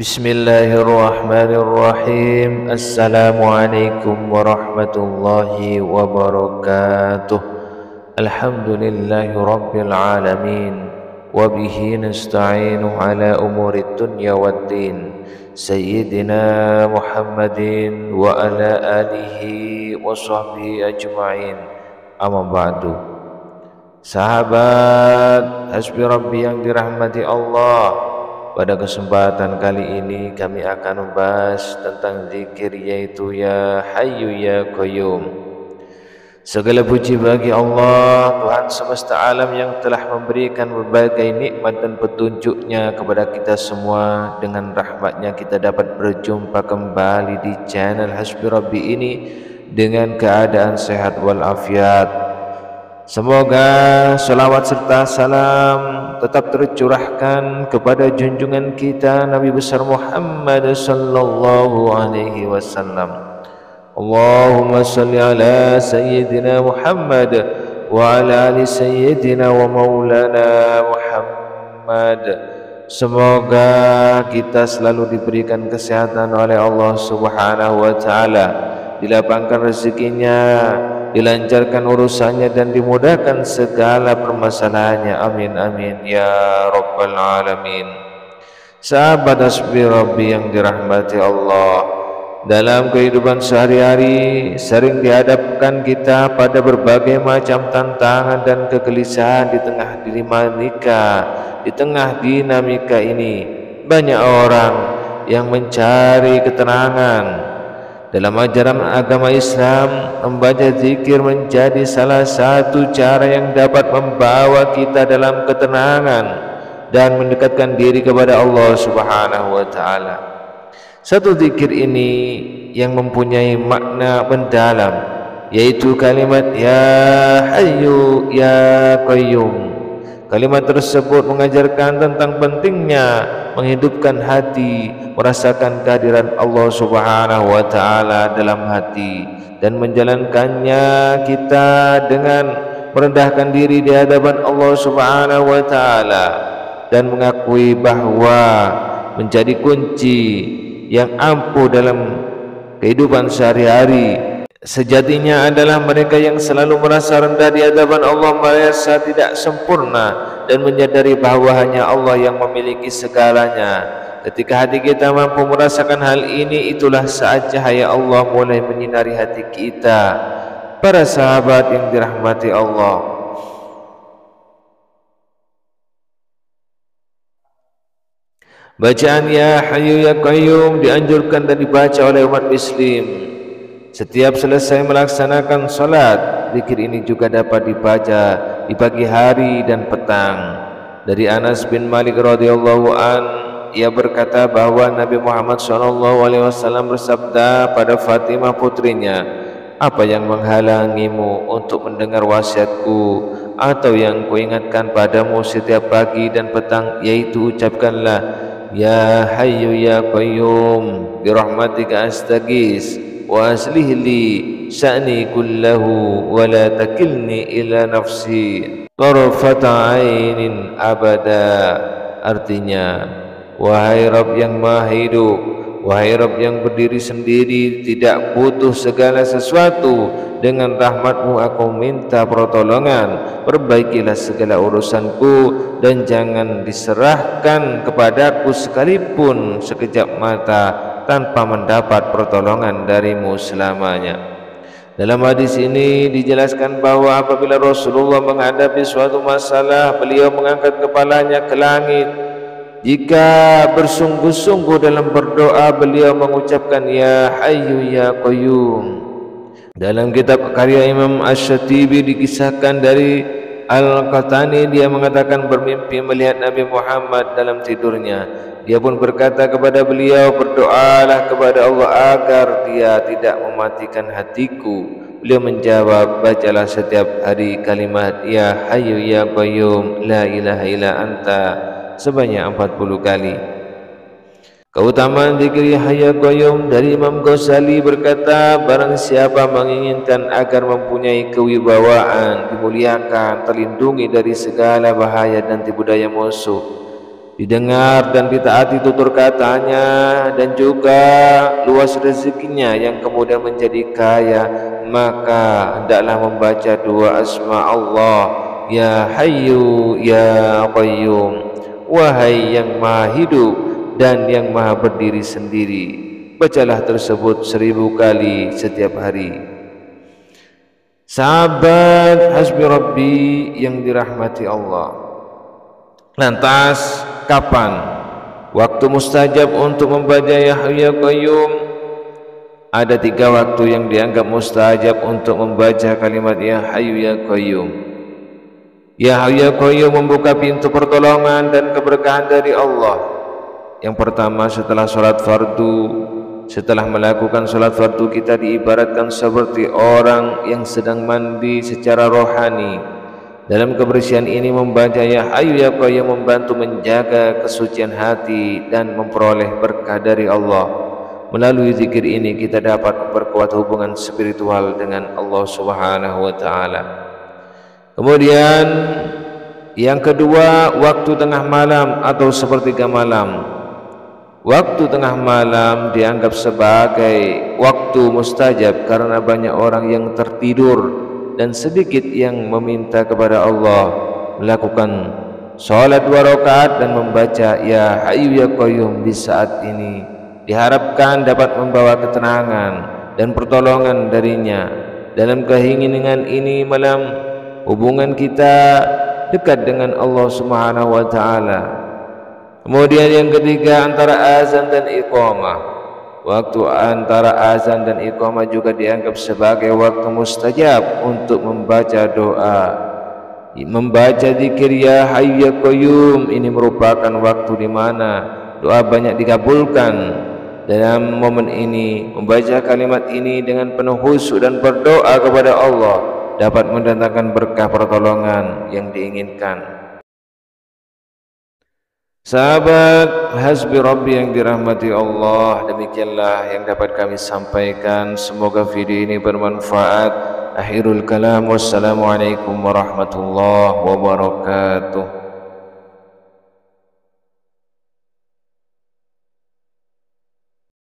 Bismillahirrahmanirrahim. Assalamualaikum warahmatullahi wabarakatuh. Alhamdulillahi rabbil alamin. Wabihi nasta'inu ala umuri dunya waddin. Sayyidina Muhammadin wa ala alihi wa sahbihi ajma'in. Amma ba'du. Sahabat Hasbi Rabbi yang dirahmati Allah, pada kesempatan kali ini kami akan membahas tentang zikir, yaitu Ya Hayyu Ya Qayyum. Segala puji bagi Allah, Tuhan semesta alam, yang telah memberikan berbagai nikmat dan petunjuknya kepada kita semua. Dengan rahmatnya kita dapat berjumpa kembali di channel Hasbi Rabbi ini dengan keadaan sehat walafiat. Semoga salawat serta salam tetap tercurahkan kepada junjungan kita Nabi besar Muhammad sallallahu alaihi wasallam. Allahumma salli ala sayyidina Muhammad wa ala ali sayyidina wa maulana Muhammad. Semoga kita selalu diberikan kesehatan oleh Allah Subhanahu wa taala, dilapangkan rezekinya, dilancarkan urusannya, dan dimudahkan segala permasalahannya. Amin amin ya rabbal alamin. Sahabat Hasbi Rabbi yang dirahmati Allah, dalam kehidupan sehari-hari sering dihadapkan kita pada berbagai macam tantangan dan kegelisahan. Di tengah dinamika ini, banyak orang yang mencari ketenangan. Dalam ajaran agama Islam, membaca zikir menjadi salah satu cara yang dapat membawa kita dalam ketenangan dan mendekatkan diri kepada Allah Subhanahu wa taala. Satu zikir ini yang mempunyai makna mendalam, yaitu kalimat Ya Hayyu Ya Qayyum. Kalimat tersebut mengajarkan tentang pentingnya menghidupkan hati, merasakan kehadiran Allah Subhanahu wa taala dalam hati, dan menjalankannya kita dengan merendahkan diri di hadapan Allah Subhanahu wa taala, dan mengakui bahwa menjadi kunci yang ampuh dalam kehidupan sehari-hari sejatinya adalah mereka yang selalu merasa rendah di hadapan Allah, merasa tidak sempurna, dan menyadari bahwa hanya Allah yang memiliki segalanya. Ketika hati kita mampu merasakan hal ini, itulah saat cahaya Allah mulai menyinari hati kita. Para sahabat yang dirahmati Allah, bacaan Ya Hayyu Ya Qayyum dianjurkan dan dibaca oleh umat muslim setiap selesai melaksanakan salat. Zikir ini juga dapat dibaca di pagi hari dan petang. Dari Anas bin Malik radhiyallahu an, ia berkata bahwa Nabi Muhammad SAW bersabda pada Fatimah putrinya, "Apa yang menghalangimu untuk mendengar wasiatku atau yang kuingatkan padamu setiap pagi dan petang, yaitu ucapkanlah Ya Hayyu Ya Qayyum, birahmatika astaghis wa aslih li sya'ni kullahu wa la takilni ila nafsi tarfata ainin abada." Artinya, wahai Rabb yang maha hidup, wahai Rabb yang berdiri sendiri, tidak butuh segala sesuatu, dengan rahmatmu aku minta pertolongan. Perbaikilah segala urusanku, dan jangan diserahkan kepadaku sekalipun sekejap mata tanpa mendapat pertolongan darimu selamanya. Dalam hadis ini dijelaskan bahwa apabila Rasulullah menghadapi suatu masalah, beliau mengangkat kepalanya ke langit. Jika bersungguh-sungguh dalam berdoa, beliau mengucapkan Ya Hayyu Ya Qayyum. Dalam kitab karya Imam Asy-Syatibi dikisahkan dari Al-Qatani, dia mengatakan bermimpi melihat Nabi Muhammad dalam tidurnya. Dia pun berkata kepada beliau, "Berdoalah kepada Allah agar Dia tidak mematikan hatiku." Beliau menjawab, "Bacalah setiap hari kalimat Ya Hayyu Ya Qayyum La ilaha illa anta sebanyak 40 kali." Keutamaan zikir Ya Hayyu Ya Qayyum dari Imam Ghazali berkata, barang siapa menginginkan agar mempunyai kewibawaan, dimuliakan, terlindungi dari segala bahaya dan tipu daya musuh, didengar dan ditaati tutur katanya, dan juga luas rezekinya yang kemudian menjadi kaya, maka hendaklah membaca dua asma Allah, Ya Hayyu Ya Qayyum, wahai yang maha hidup dan yang maha berdiri sendiri. Bacalah tersebut 1000 kali setiap hari. Sahabat Hasbi Rabbi yang dirahmati Allah, lantas kapan waktu mustajab untuk membaca Ya Hayyu Ya Qayyum? Ada 3 waktu yang dianggap mustajab untuk membaca kalimat Ya Hayyu Ya Qayyum. Ya Hayyu Ya Qayyum membuka pintu pertolongan dan keberkahan dari Allah. Yang pertama, setelah sholat fardu. Setelah melakukan sholat fardu, kita diibaratkan seperti orang yang sedang mandi secara rohani. Dalam kebersihan ini membaca Ya Hayyu Ya Qayyum membantu menjaga kesucian hati dan memperoleh berkah dari Allah. Melalui zikir ini kita dapat memperkuat hubungan spiritual dengan Allah Subhanahu wa taala. Kemudian yang kedua, waktu tengah malam atau sepertiga malam. Waktu tengah malam dianggap sebagai waktu mustajab karena banyak orang yang tertidur dan sedikit yang meminta kepada Allah melakukan sholat 2 rakaat dan membaca Ya Hayyu Ya Qayyum di saat ini. Diharapkan dapat membawa ketenangan dan pertolongan darinya. Dalam keinginan ini malam, hubungan kita dekat dengan Allah Subhanahu wa taala. Kemudian yang ketiga, antara azan dan iqamah. Waktu antara azan dan iqamah juga dianggap sebagai waktu mustajab untuk membaca doa. Membaca zikir Ya Hayyu Ya Qayyum ini merupakan waktu di mana doa banyak dikabulkan. Dalam momen ini, membaca kalimat ini dengan penuh khusyuk dan berdoa kepada Allah dapat mendatangkan berkah pertolongan yang diinginkan. Sahabat Hasbi Rabbi yang dirahmati Allah, demikianlah yang dapat kami sampaikan. Semoga video ini bermanfaat. Akhirul kalam, wassalamualaikum warahmatullahi wabarakatuh.